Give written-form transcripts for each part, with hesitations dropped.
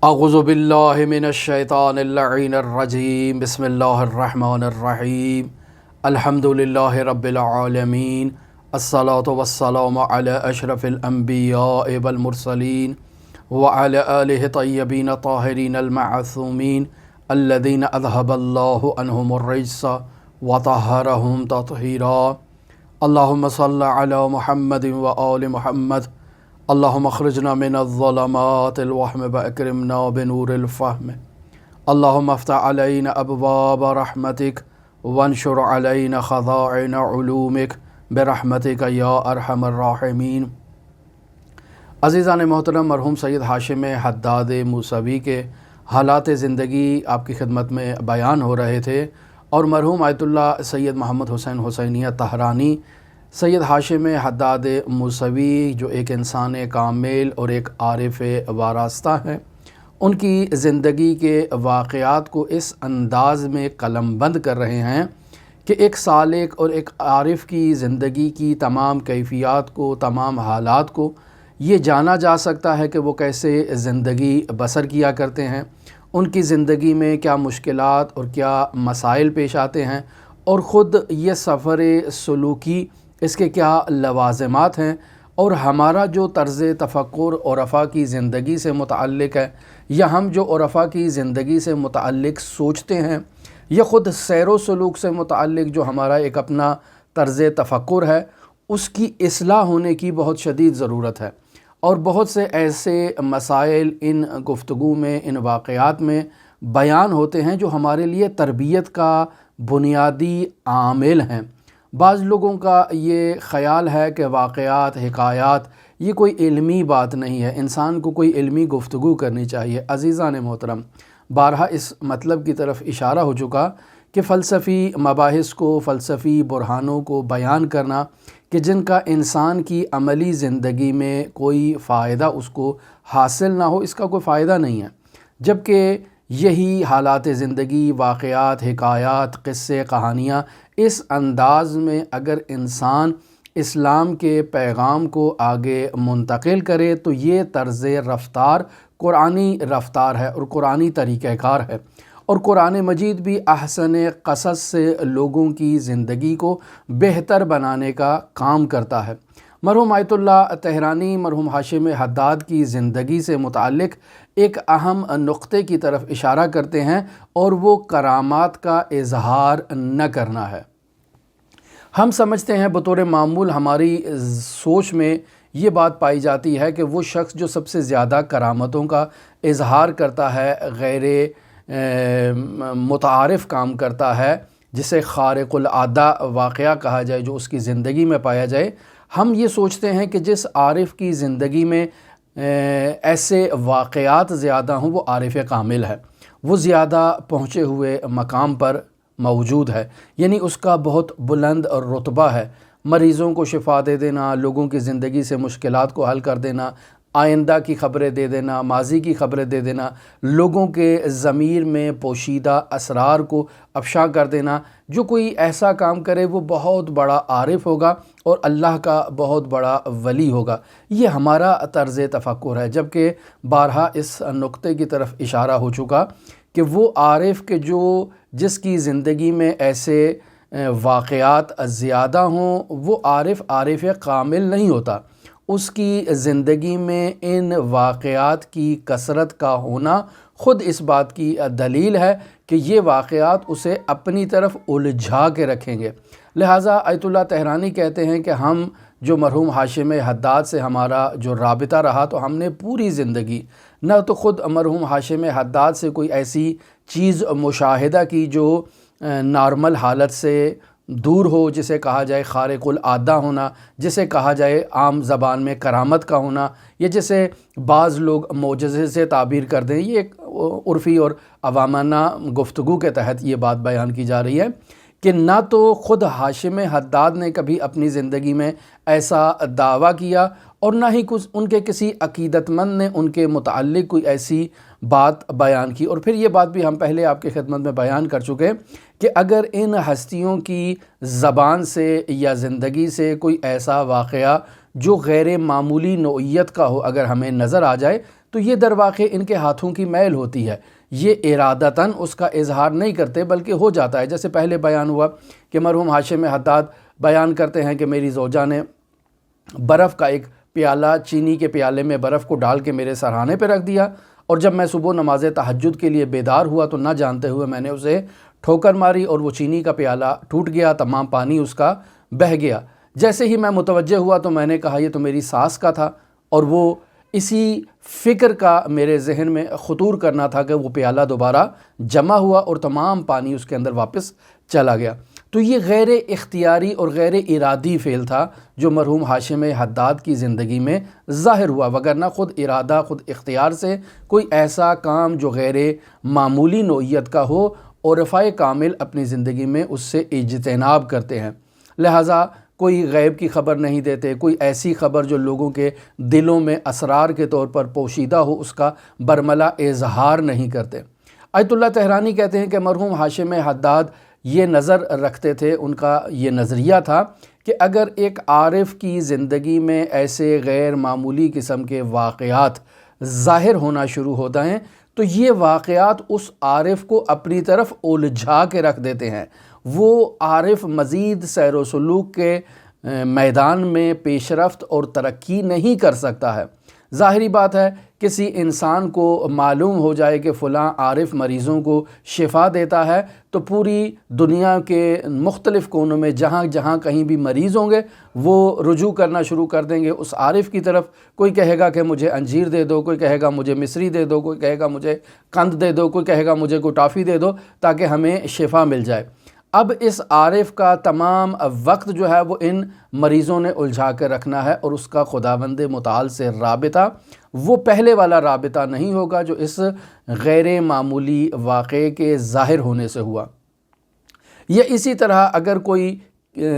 اعوذ باللہ من الشیطان اللعین الرجیم بسم اللہ الرحمن الرحیم الحمد للہ رب العالمین الصلاة والسلام علی اشرف الانبیاء والمرسلین وعلی آلہ طیبین طاہرین المعصومین الذین اذہب اللہ عنہم الرجس وطہرہم تطہیرا اللہم صل علی محمد وآل محمد اللہم اخرجنا من الظلمات الوہم واکرمنا بنور الفہم اللہم افتح علینا ابواب رحمتک وانشر علینا خزائن علومک برحمتک یا ارحم الراحمین۔ عزیزان محترم، مرحوم سید ہاشم حداد موسوی کے حالات زندگی آپ کی خدمت میں بیان ہو رہے تھے، اور مرحوم آیت اللہ سید محمد حسین حسینیہ طہرانی سید ہاشم حداد موسوی جو ایک انسان کامل اور ایک عارف وارستہ ہیں، ان کی زندگی کے واقعات کو اس انداز میں قلم بند کر رہے ہیں کہ ایک سالک اور ایک عارف کی زندگی کی تمام کیفیات کو، تمام حالات کو یہ جانا جا سکتا ہے کہ وہ کیسے زندگی بسر کیا کرتے ہیں، ان کی زندگی میں کیا مشکلات اور کیا مسائل پیش آتے ہیں، اور خود یہ سفر سلوکی اس کے کیا لوازمات ہیں، اور ہمارا جو طرز تفکر عرفاء کی زندگی سے متعلق ہے، یا ہم جو عرفاء کی زندگی سے متعلق سوچتے ہیں، یا خود سیر و سلوک سے متعلق جو ہمارا ایک اپنا طرز تفکر ہے، اس کی اصلاح ہونے کی بہت شدید ضرورت ہے۔ اور بہت سے ایسے مسائل ان گفتگو میں، ان واقعات میں بیان ہوتے ہیں جو ہمارے لیے تربیت کا بنیادی عامل ہیں۔ بعض لوگوں کا یہ خیال ہے کہ واقعات، حکایات یہ کوئی علمی بات نہیں ہے، انسان کو کوئی علمی گفتگو کرنی چاہیے۔ عزیزان محترم، بارہا اس مطلب کی طرف اشارہ ہو چکا کہ فلسفی مباحث کو، فلسفی برہانوں کو بیان کرنا کہ جن کا انسان کی عملی زندگی میں کوئی فائدہ اس کو حاصل نہ ہو، اس کا کوئی فائدہ نہیں ہے، جبکہ یہی حالات زندگی، واقعات، حکایات، قصے، کہانیاں اس انداز میں اگر انسان اسلام کے پیغام کو آگے منتقل کرے تو یہ طرز رفتار قرآنی رفتار ہے اور قرآنی طریقہ کار ہے، اور قرآن مجید بھی احسن قصص سے لوگوں کی زندگی کو بہتر بنانے کا کام کرتا ہے۔ مرحوم آیت اللہ طہرانی مرحوم ہاشم حداد کی زندگی سے متعلق ایک اہم نقطے کی طرف اشارہ کرتے ہیں، اور وہ کرامات کا اظہار نہ کرنا ہے۔ ہم سمجھتے ہیں بطور معمول ہماری سوچ میں یہ بات پائی جاتی ہے کہ وہ شخص جو سب سے زیادہ کرامتوں کا اظہار کرتا ہے، غیر متعارف کام کرتا ہے، جسے خارق العادہ واقعہ کہا جائے، جو اس کی زندگی میں پایا جائے، ہم یہ سوچتے ہیں کہ جس عارف کی زندگی میں ایسے واقعات زیادہ ہوں وہ عارف کامل ہے، وہ زیادہ پہنچے ہوئے مقام پر موجود ہے، یعنی اس کا بہت بلند رتبہ ہے۔ مریضوں کو شفا دے دینا، لوگوں کی زندگی سے مشکلات کو حل کر دینا، آئندہ کی خبریں دے دینا، ماضی کی خبریں دے دینا، لوگوں کے ضمیر میں پوشیدہ اسرار کو افشا کر دینا، جو کوئی ایسا کام کرے وہ بہت بڑا عارف ہوگا اور اللہ کا بہت بڑا ولی ہوگا۔ یہ ہمارا طرز تفکر ہے، جبکہ بارہا اس نقطے کی طرف اشارہ ہو چکا کہ وہ عارف کہ جس کی زندگی میں ایسے واقعات زیادہ ہوں، وہ عارف کامل نہیں ہوتا۔ اس کی زندگی میں ان واقعات کی کثرت کا ہونا خود اس بات کی دلیل ہے کہ یہ واقعات اسے اپنی طرف الجھا کے رکھیں گے۔ لہٰذا آیت اللہ طہرانی کہتے ہیں کہ ہم جو مرحوم ہاشم حداد سے ہمارا جو رابطہ رہا، تو ہم نے پوری زندگی نہ تو خود مرحوم ہاشم حداد سے کوئی ایسی چیز مشاہدہ کی جو نارمل حالت سے دور ہو، جسے کہا جائے خارق العادہ ہونا، جسے کہا جائے عام زبان میں کرامت کا ہونا، یا جسے بعض لوگ معجزے سے تعبیر کر دیں۔ یہ ایک عرفی اور عوامانہ گفتگو کے تحت یہ بات بیان کی جا رہی ہے کہ نہ تو خود ہاشم حداد نے کبھی اپنی زندگی میں ایسا دعویٰ کیا، اور نہ ہی کچھ ان کے کسی عقیدت مند نے ان کے متعلق کوئی ایسی بات بیان کی۔ اور پھر یہ بات بھی ہم پہلے آپ کی خدمت میں بیان کر چکے کہ اگر ان ہستیوں کی زبان سے یا زندگی سے کوئی ایسا واقعہ جو غیر معمولی نوعیت کا ہو اگر ہمیں نظر آ جائے، تو یہ در واقع ان کے ہاتھوں کی میل ہوتی ہے، یہ ارادتاً اس کا اظہار نہیں کرتے بلکہ ہو جاتا ہے۔ جیسے پہلے بیان ہوا کہ مرحوم ہاشم حداد بیان کرتے ہیں کہ میری زوجہ نے برف کا ایک پیالہ، چینی کے پیالے میں برف کو ڈال کے میرے سرہانے پہ رکھ دیا، اور جب میں صبح نماز تہجد کے لیے بیدار ہوا تو نہ جانتے ہوئے میں نے اسے ٹھوکر ماری اور وہ چینی کا پیالہ ٹوٹ گیا، تمام پانی اس کا بہہ گیا۔ جیسے ہی میں متوجہ ہوا تو میں نے کہا یہ تو میری ساس کا تھا، اور وہ اسی فکر کا میرے ذہن میں خطور کرنا تھا کہ وہ پیالہ دوبارہ جمع ہوا اور تمام پانی اس کے اندر واپس چلا گیا۔ تو یہ غیر اختیاری اور غیر ارادی فعل تھا جو مرحوم ہاشم حداد کی زندگی میں ظاہر ہوا، وگرنہ خود ارادہ، خود اختیار سے کوئی ایسا کام جو غیر معمولی نوعیت کا ہو، عرفائے کامل اپنی زندگی میں اس سے اجتناب کرتے ہیں۔ لہٰذا کوئی غیب کی خبر نہیں دیتے، کوئی ایسی خبر جو لوگوں کے دلوں میں اسرار کے طور پر پوشیدہ ہو اس کا برملا اظہار نہیں کرتے۔ آیت اللہ تہرانی کہتے ہیں کہ مرحوم ہاشم حداد یہ نظر رکھتے تھے، ان کا یہ نظریہ تھا کہ اگر ایک عارف کی زندگی میں ایسے غیر معمولی قسم کے واقعات ظاہر ہونا شروع ہوتا ہیں تو یہ واقعات اس عارف کو اپنی طرف الجھا کے رکھ دیتے ہیں، وہ عارف مزید سیر و سلوک کے میدان میں پیش رفت اور ترقی نہیں کر سکتا ہے۔ ظاہری بات ہے، کسی انسان کو معلوم ہو جائے کہ فلاں عارف مریضوں کو شفا دیتا ہے تو پوری دنیا کے مختلف کونوں میں جہاں جہاں کہیں بھی مریض ہوں گے وہ رجوع کرنا شروع کر دیں گے اس عارف کی طرف۔ کوئی کہے گا کہ مجھے انجیر دے دو، کوئی کہے گا مجھے مصری دے دو، کوئی کہے گا مجھے قند دے دو، کوئی کہے گا مجھے کوئی ٹافی دے دو تاکہ ہمیں شفا مل جائے۔ اب اس عارف کا تمام وقت جو ہے وہ ان مریضوں نے الجھا کر رکھنا ہے، اور اس کا خداوند متعال سے رابطہ وہ پہلے والا رابطہ نہیں ہوگا جو اس غیر معمولی واقعے کے ظاہر ہونے سے ہوا۔ یا اسی طرح اگر کوئی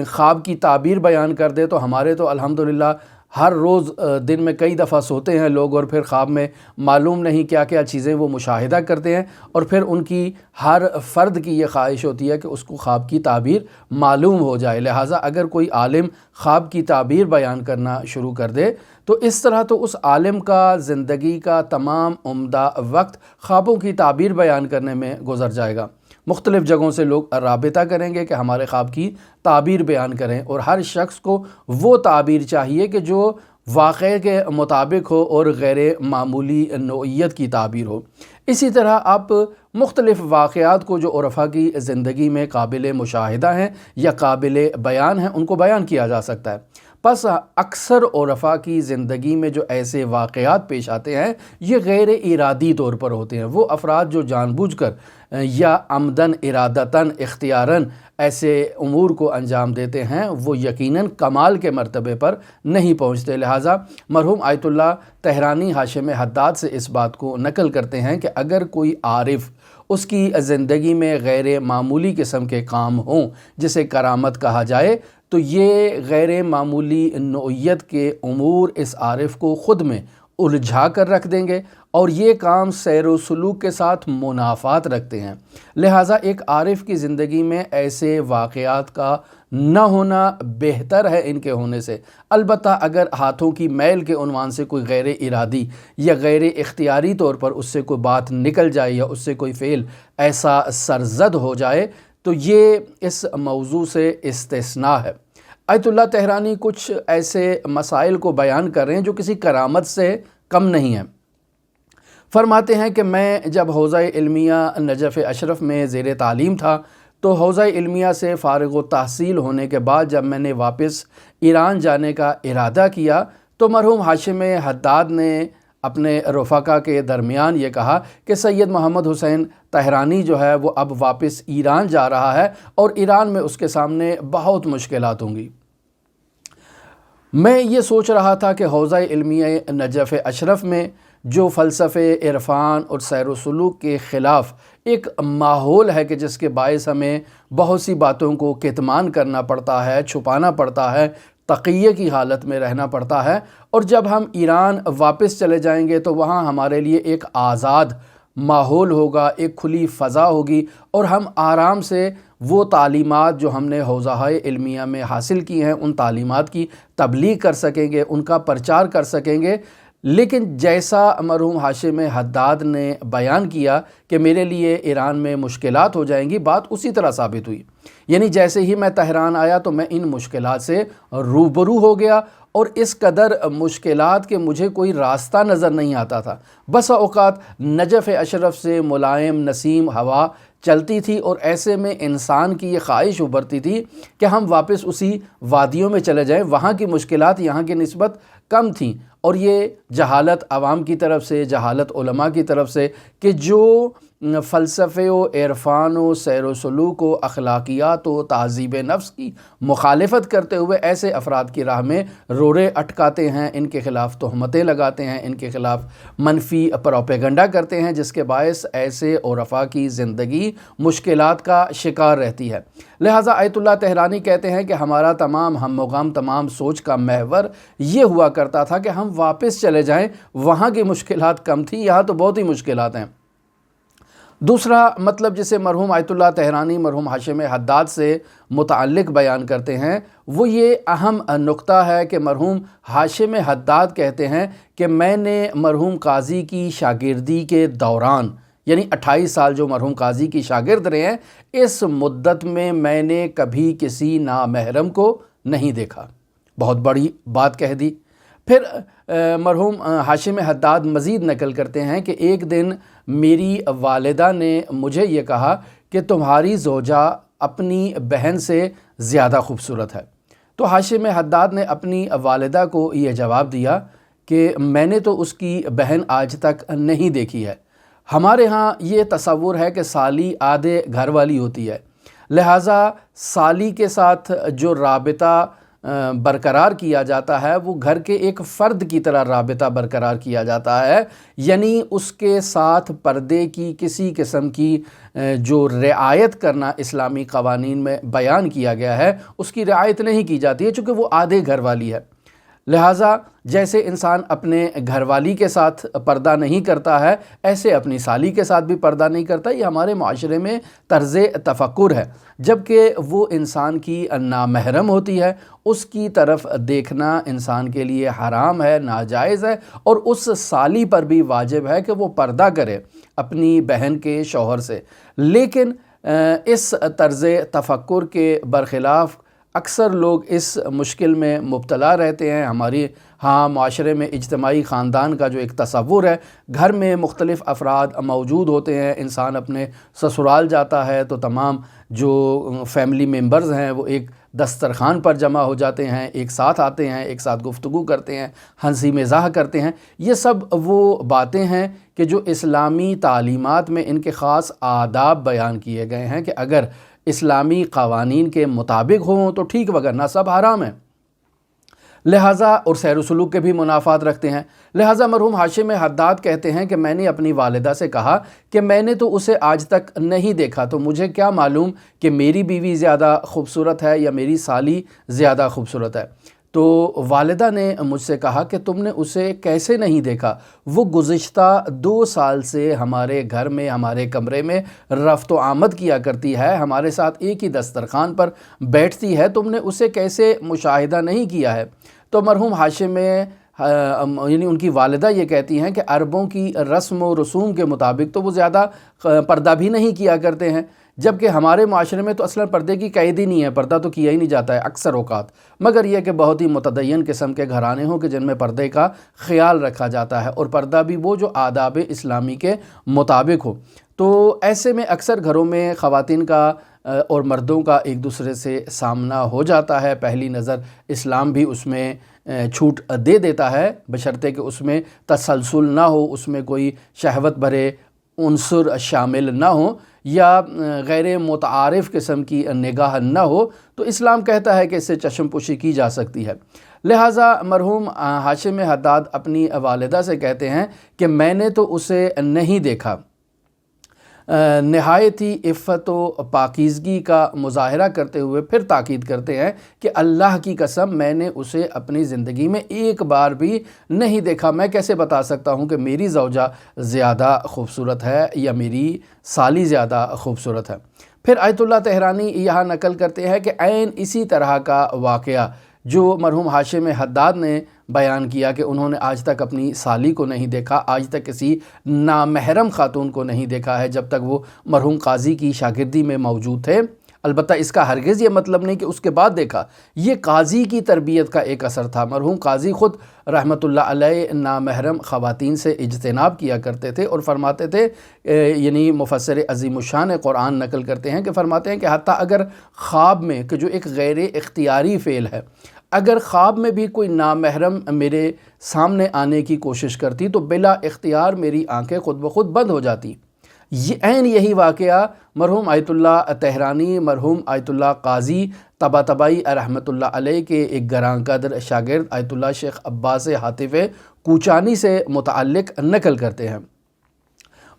خواب کی تعبیر بیان کر دے تو ہمارے تو الحمدللہ ہر روز دن میں کئی دفعہ سوتے ہیں لوگ، اور پھر خواب میں معلوم نہیں کیا کیا چیزیں وہ مشاہدہ کرتے ہیں، اور پھر ان کی ہر فرد کی یہ خواہش ہوتی ہے کہ اس کو خواب کی تعبیر معلوم ہو جائے۔ لہٰذا اگر کوئی عالم خواب کی تعبیر بیان کرنا شروع کر دے تو اس طرح تو اس عالم کا زندگی کا تمام عمدہ وقت خوابوں کی تعبیر بیان کرنے میں گزر جائے گا۔ مختلف جگہوں سے لوگ رابطہ کریں گے کہ ہمارے خواب کی تعبیر بیان کریں، اور ہر شخص کو وہ تعبیر چاہیے کہ جو واقعے کے مطابق ہو اور غیر معمولی نوعیت کی تعبیر ہو۔ اسی طرح آپ مختلف واقعات کو جو عرفا کی زندگی میں قابل مشاہدہ ہیں یا قابل بیان ہیں ان کو بیان کیا جا سکتا ہے۔ پس اکثر عرفا کی زندگی میں جو ایسے واقعات پیش آتے ہیں یہ غیر ارادی طور پر ہوتے ہیں۔ وہ افراد جو جان بوجھ کر یا عمدن ارادتاً اختیاراً ایسے امور کو انجام دیتے ہیں وہ یقیناً کمال کے مرتبے پر نہیں پہنچتے۔ لہٰذا مرحوم آیت اللہ تہرانی ہاشم حداد سے اس بات کو نقل کرتے ہیں کہ اگر کوئی عارف اس کی زندگی میں غیر معمولی قسم کے کام ہوں جسے کرامت کہا جائے تو یہ غیر معمولی نوعیت کے امور اس عارف کو خود میں الجھا کر رکھ دیں گے، اور یہ کام سیر و سلوک کے ساتھ منافات رکھتے ہیں۔ لہٰذا ایک عارف کی زندگی میں ایسے واقعات کا نہ ہونا بہتر ہے ان کے ہونے سے۔ البتہ اگر ہاتھوں کی میل کے عنوان سے کوئی غیر ارادی یا غیر اختیاری طور پر اس سے کوئی بات نکل جائے یا اس سے کوئی فعل ایسا سرزد ہو جائے تو یہ اس موضوع سے استثناء ہے۔ آیت اللہ تہرانی کچھ ایسے مسائل کو بیان کر رہے ہیں جو کسی کرامت سے کم نہیں ہیں۔ فرماتے ہیں کہ میں جب حوزہ علمیہ نجف اشرف میں زیر تعلیم تھا تو حوزہ علمیہ سے فارغ التحصیل ہونے کے بعد جب میں نے واپس ایران جانے کا ارادہ کیا تو مرحوم ہاشم حداد نے اپنے رفقا کے درمیان یہ کہا کہ سید محمد حسین تہرانی جو ہے وہ اب واپس ایران جا رہا ہے اور ایران میں اس کے سامنے بہت مشکلات ہوں گی۔ میں یہ سوچ رہا تھا کہ حوزہ علمیہ نجف اشرف میں جو فلسفے عرفان اور سیر و سلوک کے خلاف ایک ماحول ہے کہ جس کے باعث ہمیں بہت سی باتوں کو کتمان کرنا پڑتا ہے، چھپانا پڑتا ہے، تقیہ کی حالت میں رہنا پڑتا ہے، اور جب ہم ایران واپس چلے جائیں گے تو وہاں ہمارے لیے ایک آزاد ماحول ہوگا، ایک کھلی فضا ہوگی، اور ہم آرام سے وہ تعلیمات جو ہم نے حوزہ علمیہ میں حاصل کی ہیں ان تعلیمات کی تبلیغ کر سکیں گے، ان کا پرچار کر سکیں گے۔ لیکن جیسا مرحوم ہاشم حداد نے بیان کیا کہ میرے لیے ایران میں مشکلات ہو جائیں گی، بات اسی طرح ثابت ہوئی۔ یعنی جیسے ہی میں تہران آیا تو میں ان مشکلات سے روبرو ہو گیا، اور اس قدر مشکلات کہ مجھے کوئی راستہ نظر نہیں آتا تھا۔ بسا اوقات نجف اشرف سے ملائم نسیم ہوا چلتی تھی، اور ایسے میں انسان کی یہ خواہش ابھرتی تھی کہ ہم واپس اسی وادیوں میں چلے جائیں۔ وہاں کی مشکلات یہاں کی نسبت کم تھیں، اور یہ جہالت عوام کی طرف سے، جہالت علماء کی طرف سے، کہ جو فلسفے و عرفان و سیر و سلوک و اخلاقیات و تہذیب نفس کی مخالفت کرتے ہوئے ایسے افراد کی راہ میں روڑے اٹکاتے ہیں، ان کے خلاف تہمتیں لگاتے ہیں، ان کے خلاف منفی پروپیگنڈا کرتے ہیں، جس کے باعث ایسے عرفاء کی زندگی مشکلات کا شکار رہتی ہے۔ لہٰذا آیت اللہ تہرانی کہتے ہیں کہ ہمارا تمام ہم و غم، تمام سوچ کا محور یہ ہوا کرتا تھا کہ ہم واپس چلے جائیں، وہاں کی مشکلات کم تھی، یہاں تو بہت ہی مشکلات ہیں۔ دوسرا مطلب جسے مرحوم آیت اللہ تہرانی مرحوم ہاشم حداد سے متعلق بیان کرتے ہیں، وہ یہ اہم نقطہ ہے کہ مرحوم ہاشم حداد کہتے ہیں کہ میں نے مرحوم قاضی کی شاگردی کے دوران، یعنی 28 سال جو مرحوم قاضی کی شاگرد رہے ہیں، اس مدت میں نے کبھی کسی نامحرم کو نہیں دیکھا۔ بہت بڑی بات کہہ دی۔ پھر مرحوم ہاشم حداد مزید نقل کرتے ہیں کہ ایک دن میری والدہ نے مجھے یہ کہا کہ تمہاری زوجہ اپنی بہن سے زیادہ خوبصورت ہے۔ تو ہاشم حداد نے اپنی والدہ کو یہ جواب دیا کہ میں نے تو اس کی بہن آج تک نہیں دیکھی ہے۔ ہمارے ہاں یہ تصور ہے کہ سالی آدھے گھر والی ہوتی ہے، لہٰذا سالی کے ساتھ جو رابطہ برقرار کیا جاتا ہے وہ گھر کے ایک فرد کی طرح رابطہ برقرار کیا جاتا ہے، یعنی اس کے ساتھ پردے کی کسی قسم کی جو رعایت کرنا اسلامی قوانین میں بیان کیا گیا ہے اس کی رعایت نہیں کی جاتی ہے، چونکہ وہ آدھے گھر والی ہے۔ لہٰذا جیسے انسان اپنے گھر والی کے ساتھ پردہ نہیں کرتا ہے، ایسے اپنی سالی کے ساتھ بھی پردہ نہیں کرتا۔ یہ ہمارے معاشرے میں طرز تفکر ہے، جبکہ وہ انسان کی نامحرم ہوتی ہے، اس کی طرف دیکھنا انسان کے لیے حرام ہے، ناجائز ہے، اور اس سالی پر بھی واجب ہے کہ وہ پردہ کرے اپنی بہن کے شوہر سے۔ لیکن اس طرز تفکر کے برخلاف اکثر لوگ اس مشکل میں مبتلا رہتے ہیں۔ ہماری ہاں معاشرے میں اجتماعی خاندان کا جو ایک تصور ہے، گھر میں مختلف افراد موجود ہوتے ہیں، انسان اپنے سسرال جاتا ہے تو تمام جو فیملی ممبرز ہیں وہ ایک دسترخوان پر جمع ہو جاتے ہیں، ایک ساتھ آتے ہیں، ایک ساتھ گفتگو کرتے ہیں، ہنسی مزاح کرتے ہیں۔ یہ سب وہ باتیں ہیں کہ جو اسلامی تعلیمات میں ان کے خاص آداب بیان کیے گئے ہیں کہ اگر اسلامی قوانین کے مطابق ہوں تو ٹھیک، وگرنہ سب حرام ہیں۔ لہٰذا اور سیر و سلوک کے بھی منافات رکھتے ہیں۔ لہٰذا مرحوم ہاشم حداد کہتے ہیں کہ میں نے اپنی والدہ سے کہا کہ میں نے تو اسے آج تک نہیں دیکھا، تو مجھے کیا معلوم کہ میری بیوی زیادہ خوبصورت ہے یا میری سالی زیادہ خوبصورت ہے۔ تو والدہ نے مجھ سے کہا کہ تم نے اسے کیسے نہیں دیکھا؟ وہ گزشتہ 2 سال سے ہمارے گھر میں، ہمارے کمرے میں رفت و آمد کیا کرتی ہے، ہمارے ساتھ ایک ہی دسترخوان پر بیٹھتی ہے، تم نے اسے کیسے مشاہدہ نہیں کیا ہے؟ تو مرحوم ہاشم یعنی ان کی والدہ یہ کہتی ہیں کہ عربوں کی رسم و رسوم کے مطابق تو وہ زیادہ پردہ بھی نہیں کیا کرتے ہیں، جبکہ ہمارے معاشرے میں تو اصلاً پردے کی قید ہی نہیں ہے، پردہ تو کیا ہی نہیں جاتا ہے اکثر اوقات، مگر یہ کہ بہت ہی متدین قسم کے گھرانے ہوں کہ جن میں پردے کا خیال رکھا جاتا ہے، اور پردہ بھی وہ جو آداب اسلامی کے مطابق ہو۔ تو ایسے میں اکثر گھروں میں خواتین کا اور مردوں کا ایک دوسرے سے سامنا ہو جاتا ہے۔ پہلی نظر اسلام بھی اس میں چھوٹ دے دیتا ہے، بشرطے کہ اس میں تسلسل نہ ہو، اس میں کوئی شہوت بھرے عنصر شامل نہ ہو یا غیر متعارف قسم کی نگاہ نہ ہو، تو اسلام کہتا ہے کہ اس سے چشم پوشی کی جا سکتی ہے۔ لہٰذا مرحوم ہاشم حداد اپنی والدہ سے کہتے ہیں کہ میں نے تو اسے نہیں دیکھا۔ نہایت ہی عفت و پاکیزگی کا مظاہرہ کرتے ہوئے پھر تاکید کرتے ہیں کہ اللہ کی قسم میں نے اسے اپنی زندگی میں ایک بار بھی نہیں دیکھا۔ میں کیسے بتا سکتا ہوں کہ میری زوجہ زیادہ خوبصورت ہے یا میری سالی زیادہ خوبصورت ہے؟ پھر آیت اللہ تہرانی یہاں نقل کرتے ہیں کہ عین اسی طرح کا واقعہ جو مرحوم ہاشم حداد نے بیان کیا کہ انہوں نے آج تک اپنی سالی کو نہیں دیکھا، آج تک کسی نامحرم خاتون کو نہیں دیکھا ہے جب تک وہ مرحوم قاضی کی شاگردی میں موجود تھے۔ البتہ اس کا ہرگز یہ مطلب نہیں کہ اس کے بعد دیکھا، یہ قاضی کی تربیت کا ایک اثر تھا۔ مرحوم قاضی خود رحمۃ اللہ علیہ نامحرم خواتین سے اجتناب کیا کرتے تھے اور فرماتے تھے، یعنی مفسر عظیم الشان قرآن نقل کرتے ہیں کہ فرماتے ہیں کہ حتیٰ اگر خواب میں، کہ جو ایک غیر اختیاری فعل ہے، اگر خواب میں بھی کوئی نامحرم میرے سامنے آنے کی کوشش کرتی تو بلا اختیار میری آنکھیں خود بخود بند ہو جاتی۔ یہی واقعہ مرحوم آیت اللہ تہرانی، مرحوم آیت اللہ قاضی طباطبائی رحمۃ اللہ علیہ کے ایک گراں قدر شاگرد آیت اللہ شیخ عباس حاتف کوچانی سے متعلق نقل کرتے ہیں۔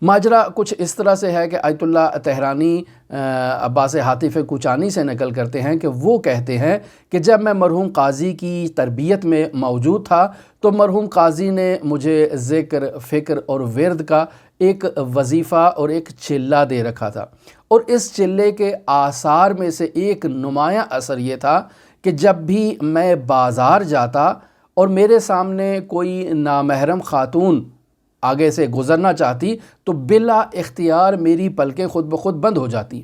ماجرا کچھ اس طرح سے ہے کہ آیت اللہ تہرانی عباس حاتف کوچانی سے نقل کرتے ہیں کہ وہ کہتے ہیں کہ جب میں مرحوم قاضی کی تربیت میں موجود تھا تو مرحوم قاضی نے مجھے ذکر، فکر اور ورد کا ایک وظیفہ اور ایک چلہ دے رکھا تھا، اور اس چلے کے آثار میں سے ایک نمایاں اثر یہ تھا کہ جب بھی میں بازار جاتا اور میرے سامنے کوئی نامحرم خاتون آگے سے گزرنا چاہتی تو بلا اختیار میری پلکیں خود بخود بند ہو جاتی۔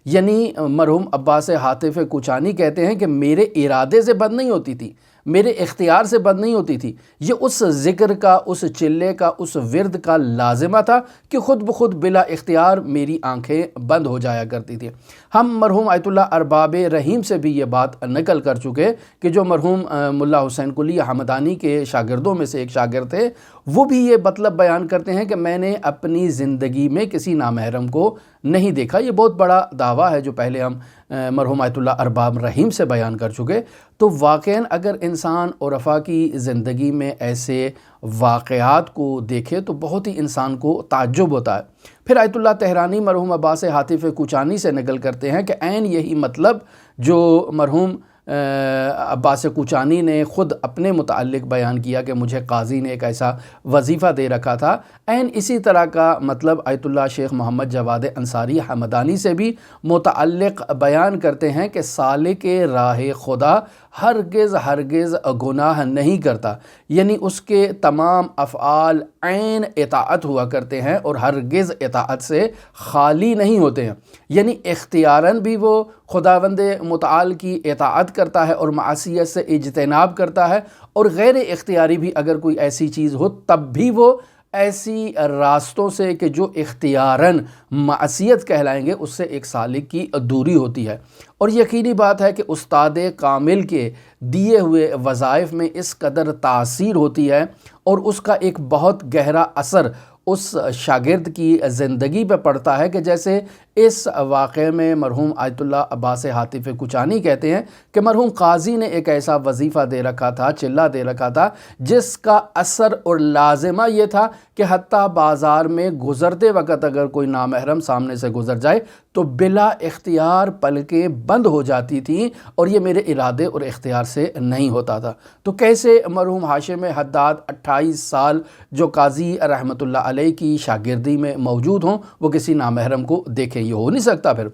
یعنی مرحوم عباس حاتف کوچانی کہتے ہیں کہ میرے ارادے سے بند نہیں ہوتی تھی، میرے اختیار سے بند نہیں ہوتی تھی، یہ اس ذکر کا، اس چلے کا، اس ورد کا لازمہ تھا کہ خود بخود بلا اختیار میری آنکھیں بند ہو جایا کرتی تھی۔ ہم مرحوم آیت اللہ ارباب رحیم سے بھی یہ بات نقل کر چکے کہ جو مرحوم ملا حسین قلی حمدانی کے شاگردوں میں سے ایک شاگرد تھے، وہ بھی یہ مطلب بیان کرتے ہیں کہ میں نے اپنی زندگی میں کسی نامحرم کو نہیں دیکھا۔ یہ بہت بڑا دعویٰ ہے جو پہلے ہم مرحوم آیت اللہ ارباب رحیم سے بیان کر چکے۔ تو واقعاً اگر انسان عرفاء کی زندگی میں ایسے واقعات کو دیکھے تو بہت ہی انسان کو تعجب ہوتا ہے۔ پھر آیت اللہ تہرانی مرحوم عباس حاتف کوچانی سے نقل کرتے ہیں کہ عین یہی مطلب جو مرحوم عباس کوچانی نے خود اپنے متعلق بیان کیا کہ مجھے قاضی نے ایک ایسا وظیفہ دے رکھا تھا، عین اسی طرح کا مطلب آیت اللہ شیخ محمد جواد انصاری حمدانی سے بھی متعلق بیان کرتے ہیں کہ سالک راہ خدا ہرگز گناہ نہیں کرتا، یعنی اس کے تمام افعال عین اطاعت ہوا کرتے ہیں اور ہرگز اطاعت سے خالی نہیں ہوتے ہیں، یعنی اختیاراً بھی وہ خداوند متعال کی اطاعت کرتا ہے اور معصیت سے اجتناب کرتا ہے، اور غیر اختیاری بھی اگر کوئی ایسی چیز ہو تب بھی وہ ایسی راستوں سے کہ جو اختیاراً معصیت کہلائیں گے اس سے ایک سالک کی دوری ہوتی ہے۔ اور یقینی بات ہے کہ استاد کامل کے دیے ہوئے وظائف میں اس قدر تاثیر ہوتی ہے اور اس کا ایک بہت گہرا اثر اس شاگرد کی زندگی پہ پڑتا ہے کہ جیسے اس واقعے میں مرحوم آیت اللہ عباس حاتف کوچانی کہتے ہیں کہ مرحوم قاضی نے ایک ایسا وظیفہ دے رکھا تھا، چلہ دے رکھا تھا، جس کا اثر اور لازمہ یہ تھا کہ حتیٰ بازار میں گزرتے وقت اگر کوئی نامحرم سامنے سے گزر جائے تو بلا اختیار پلکیں بند ہو جاتی تھیں، اور یہ میرے ارادے اور اختیار سے نہیں ہوتا تھا۔ تو کیسے مرحوم ہاشم حداد 28 سال جو قاضی رحمۃ اللہ علیہ کی شاگردی میں موجود ہوں وہ کسی نامحرم کو دیکھیں؟ یہ ہو نہیں سکتا پھر۔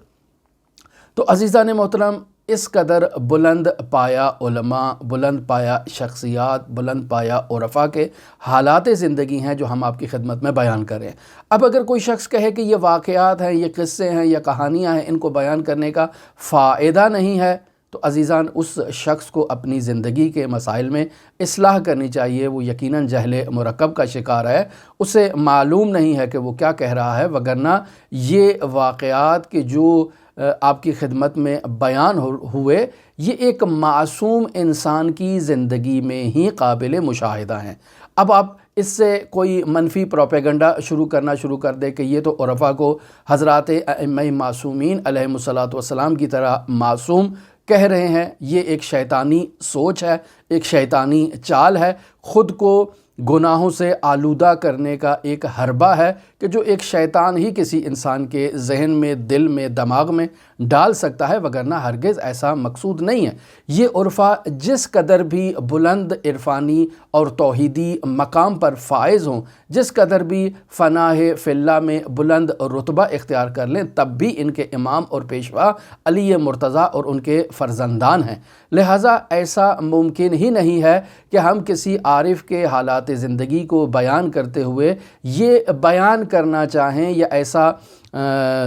تو عزیزان محترم، اس قدر بلند پایا علماء، بلند پایا شخصیات، بلند پایا عرفاء کے حالات زندگی ہیں جو ہم آپ کی خدمت میں بیان کر رہے ہیں۔ اب اگر کوئی شخص کہے کہ یہ واقعات ہیں، یہ قصے ہیں یا کہانیاں ہیں، ان کو بیان کرنے کا فائدہ نہیں ہے، تو عزیزان اس شخص کو اپنی زندگی کے مسائل میں اصلاح کرنی چاہیے۔ وہ یقیناً جہل مرکب کا شکار ہے، اسے معلوم نہیں ہے کہ وہ کیا کہہ رہا ہے، وگرنہ یہ واقعات کے جو آپ کی خدمت میں بیان ہوئے یہ ایک معصوم انسان کی زندگی میں ہی قابل مشاہدہ ہیں۔ اب آپ اس سے کوئی منفی پروپیگنڈا کرنا شروع کر دے کہ یہ تو عرفاء کو حضرات ائمہ معصومین علیہم الصلاۃ والسلام کی طرح معصوم کہہ رہے ہیں، یہ ایک شیطانی سوچ ہے، ایک شیطانی چال ہے، خود کو گناہوں سے آلودہ کرنے کا ایک حربہ ہے کہ جو ایک شیطان ہی کسی انسان کے ذہن میں، دل میں، دماغ میں ڈال سکتا ہے، وگرنہ ہرگز ایسا مقصود نہیں ہے۔ یہ عرفہ جس قدر بھی بلند عرفانی اور توحیدی مقام پر فائز ہوں، جس قدر بھی فناہ فی اللہ میں بلند رتبہ اختیار کر لیں، تب بھی ان کے امام اور پیشوا علی مرتضیٰ اور ان کے فرزندان ہیں۔ لہٰذا ایسا ممکن ہی نہیں ہے کہ ہم کسی عارف کے حالات زندگی کو بیان کرتے ہوئے یہ بیان کرنا چاہیں یا ایسا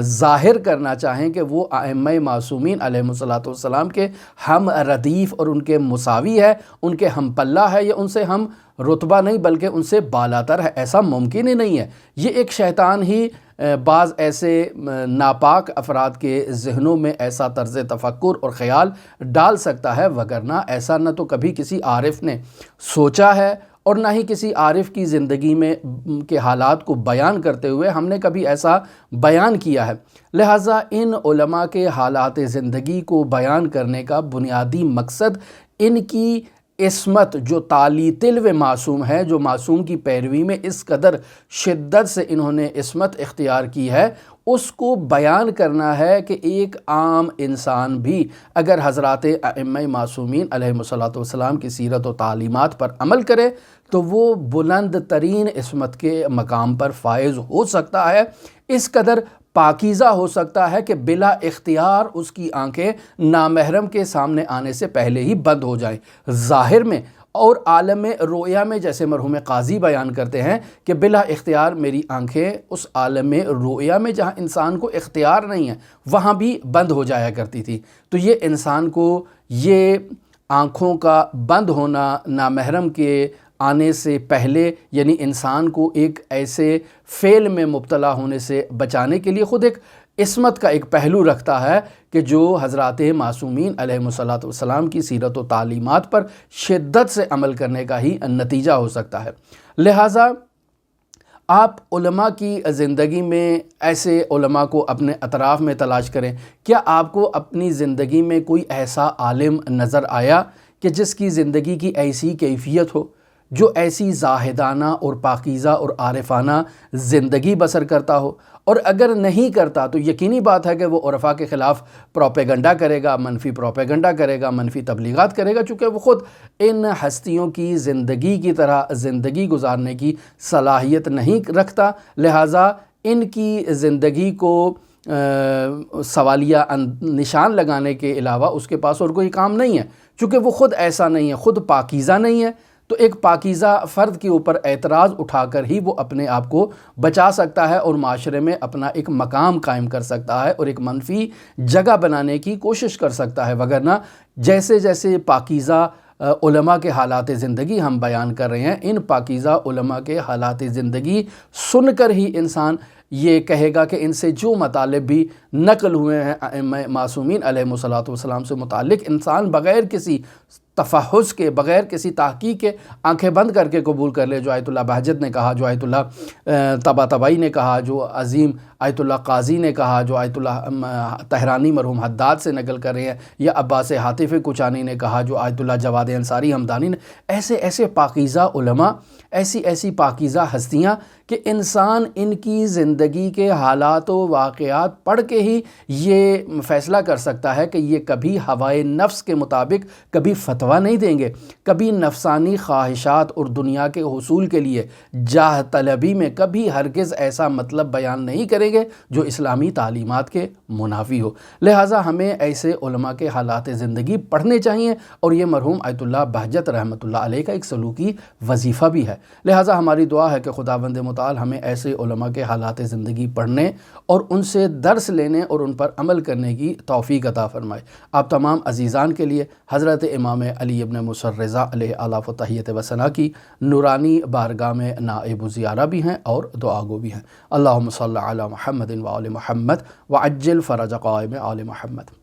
ظاہر کرنا چاہیں کہ وہ ائمہ معصومین علیہم السلام کے ہم ردیف اور ان کے مساوی ہے، ان کے ہم پلہ ہے، یا ان سے ہم رتبہ نہیں بلکہ ان سے بالاتر ہے۔ ایسا ممکن ہی نہیں ہے۔ یہ ایک شیطان ہی بعض ایسے ناپاک افراد کے ذہنوں میں ایسا طرز تفکر اور خیال ڈال سکتا ہے، وگرنہ ایسا نہ تو کبھی کسی عارف نے سوچا ہے اور نہ ہی کسی عارف کی زندگی میں کے حالات کو بیان کرتے ہوئے ہم نے کبھی ایسا بیان کیا ہے۔ لہٰذا ان علماء کے حالات زندگی کو بیان کرنے کا بنیادی مقصد ان کی عصمت جو تالی تلو معصوم ہے، جو معصوم کی پیروی میں اس قدر شدت سے انہوں نے عصمت اختیار کی ہے، اس کو بیان کرنا ہے کہ ایک عام انسان بھی اگر حضرات ائمہ معصومین علیہم السلام کی سیرت و تعلیمات پر عمل کرے تو وہ بلند ترین عصمت کے مقام پر فائز ہو سکتا ہے، اس قدر پاکیزہ ہو سکتا ہے کہ بلا اختیار اس کی آنکھیں نامحرم کے سامنے آنے سے پہلے ہی بند ہو جائیں ظاہر میں اور عالم رؤیا میں، جیسے مرحوم قاضی بیان کرتے ہیں کہ بلا اختیار میری آنکھیں اس عالم رؤیا میں جہاں انسان کو اختیار نہیں ہے وہاں بھی بند ہو جایا کرتی تھی۔ تو یہ انسان کو یہ آنکھوں کا بند ہونا نامحرم کے آنے سے پہلے، یعنی انسان کو ایک ایسے فعل میں مبتلا ہونے سے بچانے کے لیے خود ایک عصمت کا ایک پہلو رکھتا ہے کہ جو حضرات معصومین علیہم السلام کی سیرت و تعلیمات پر شدت سے عمل کرنے کا ہی نتیجہ ہو سکتا ہے۔ لہٰذا آپ علماء کی زندگی میں ایسے علماء کو اپنے اطراف میں تلاش کریں۔ کیا آپ کو اپنی زندگی میں کوئی ایسا عالم نظر آیا کہ جس کی زندگی کی ایسی کیفیت ہو، جو ایسی زاہدانہ اور پاکیزہ اور عارفانہ زندگی بسر کرتا ہو؟ اور اگر نہیں کرتا تو یقینی بات ہے کہ وہ عرفاء کے خلاف پروپیگنڈا کرے گا، منفی پروپیگنڈا کرے گا، منفی تبلیغات کرے گا، چونکہ وہ خود ان ہستیوں کی زندگی کی طرح زندگی گزارنے کی صلاحیت نہیں رکھتا۔ لہٰذا ان کی زندگی کو سوالیہ نشان لگانے کے علاوہ اس کے پاس اور کوئی کام نہیں ہے، چونکہ وہ خود ایسا نہیں ہے، خود پاکیزہ نہیں ہے۔ تو ایک پاکیزہ فرد کے اوپر اعتراض اٹھا کر ہی وہ اپنے آپ کو بچا سکتا ہے اور معاشرے میں اپنا ایک مقام قائم کر سکتا ہے اور ایک منفی جگہ بنانے کی کوشش کر سکتا ہے، وگرنہ جیسے جیسے پاکیزہ علماء کے حالات زندگی ہم بیان کر رہے ہیں، ان پاکیزہ علماء کے حالات زندگی سن کر ہی انسان یہ کہے گا کہ ان سے جو مطالب بھی نقل ہوئے ہیں ائمہ معصومین علیہم السلام سے متعلق، انسان بغیر کسی تفحص کے، بغیر کسی تحقیق کے آنکھیں بند کر کے قبول کر لے۔ جو آیت اللہ بہجت نے کہا، جو آیت اللہ طباطبائی نے کہا، جو عظیم آیت اللہ قاضی نے کہا، جو آیت اللہ طہرانی مرحوم حداد سے نقل کر رہے ہیں، یا عباس حاطف کوچانی نے کہا، جو آیت اللہ جواد انصاری ہمدانی نے، ایسے ایسے پاکیزہ علماء، ایسی پاکیزہ ہستیاں کہ انسان ان کی زندگی کے حالات و واقعات پڑھ کے ہی یہ فیصلہ کر سکتا ہے کہ یہ کبھی ہوائے نفس کے مطابق کبھی فتویٰ نہیں دیں گے، کبھی نفسانی خواہشات اور دنیا کے حصول کے لیے جاہ طلبی میں کبھی ہرگز ایسا مطلب بیان نہیں کریں گے جو اسلامی تعلیمات کے منافی ہو۔ لہٰذا ہمیں ایسے علماء کے حالات زندگی پڑھنے چاہیے، اور یہ مرحوم آیت اللہ بہجت رحمۃ اللہ علیہ کا ایک سلوکی وظیفہ بھی ہے۔ لہٰذا ہماری دعا ہے کہ خداوند متعال ہمیں ایسے علماء کے حالات زندگی پڑھنے اور ان سے درس لینے اور ان پر عمل کرنے کی توفیق عطا فرمائے۔ آپ تمام عزیزان کے لیے حضرت امام علی ابن موسیٰ رضا علیہ آلاف و تحیت و ثنا کی نورانی بارگاہ میں نائب و زیارہ بھی ہیں اور دعا گو بھی ہیں۔ اللہم صلی علی محمد و آل محمد وعجل فرج قائم آل محمد۔